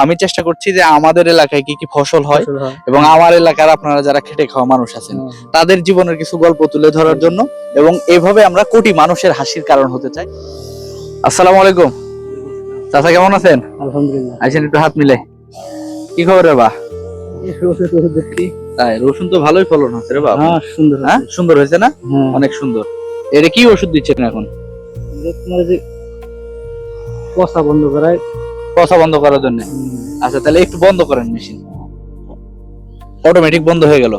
আমি চেষ্টা করছি যে আমাদের এলাকায় কি কি ফসল হয় এবং আমার এলাকার আপনারা যারা খেটে খাওয়া মানুষ আছেন তাদের জীবনের কিছু গল্প তুলে ধরার জন্য, এবং এইভাবে আমরা কোটি মানুষের হাসির কারণ হতে চাই। আসসালামু আলাইকুম চাচা, কেমন আছেন? আলহামদুলিল্লাহ। আইসেন একটু হাত মিলে। কি খবর রে বা? তাই রসুন তো ভালোই ফলন হচ্ছে রে বাবা। হ্যাঁ, সুন্দর। হ্যাঁ, সুন্দর হয়েছে না? হ্যাঁ। অনেক সুন্দর। এটা কি ওষুধ দিচ্ছেন এখন? পচা বন্ধ করায়। পচা বন্ধ করার জন্য? আচ্ছা, তাহলে একটু বন্ধ করেন মেশিন। অটোমেটিক বন্ধ হয়ে গেল।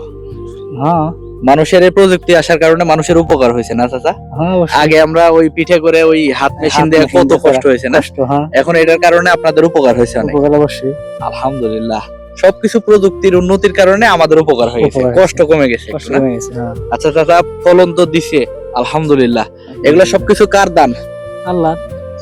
হ্যাঁ মানুষের এই প্রযুক্তি আসার কারণে মানুষের উপকার হয়েছে না চাচা? হ্যাঁ, আগে আমরা ওই পিঠে করে ওই হাত মেশিন দিয়ে কত কষ্ট হয়েছে না? হ্যাঁ, এখন এটার কারণে আপনাদের উপকার হয়েছে অনেক। উপকার অবশ্যই। আলহামদুলিল্লাহ, সবকিছু প্রযুক্তির উন্নতির কারণে আমাদের উপকার হয়ে গেছে, উপকার কষ্ট কমে গেছে কষ্ট একটু না? হয়ে গেছে। হ্যাঁ, আচ্ছা চাচা, ফলন তো দিছে আলহামদুলিল্লাহ, এগুলো সবকিছু কার দান? আল্লাহ।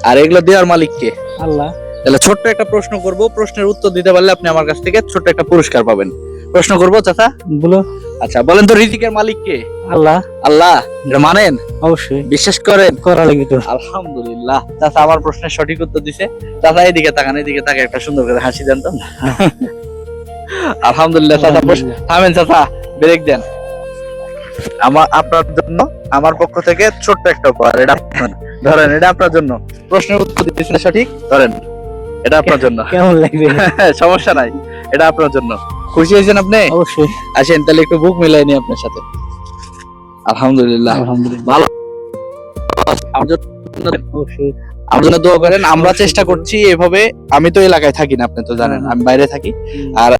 আর এগুলো দেওয়ার মালিক কে? আল্লাহ। তাহলে ছোট্ট একটা প্রশ্ন করব, প্রশ্নের উত্তর দিতে পারলে আপনি আমার কাছ থেকে ছোট্ট একটা পুরস্কার পাবেন। প্রশ্ন করব চাচা? বলো। আচ্ছা, বলেন তো রিজিকের মালিক কে? আল্লাহ। আল্লাহ। এটা মানেন? অবশ্যই বিশ্বাস করেন? করা লাগে তো। আলহামদুলিল্লাহ, চাচা আমার প্রশ্নের সঠিক উত্তর দিছে। চাচা এদিকে তাকান, এদিকে তাকে একটা সুন্দর করে হাসি দেন তো। আলহামদুলিল্লাহ। চাচা থামেন, চাচা ব্রেক দেন। আপনার জন্য আমার পক্ষ থেকে ছোট্ট একটা উপহার, এটা ধরেন, এটা আপনার জন্য। প্রশ্নের উত্তর দিচ্ছেন সঠিক, ধরেন এটা আপনার জন্য। কেমন লাগবে? সমস্যা নাই, এটা আপনার জন্য। খুশি হয়েছেন আপনি? অবশ্যই। আসেন তাহলে একটু বুক মিলাই নি আপনার সাথে। আলহামদুলিল্লাহ, আলহামদুলিল্লাহ। ভালো। আমার জন্য অবশ্যই। আমার জন্য দোয়া করেন। আমরা চেষ্টা করছি এভাবে। আমি তো এলাকায় থাকি না, আপনি তো জানেন, আমি বাইরে থাকি। আর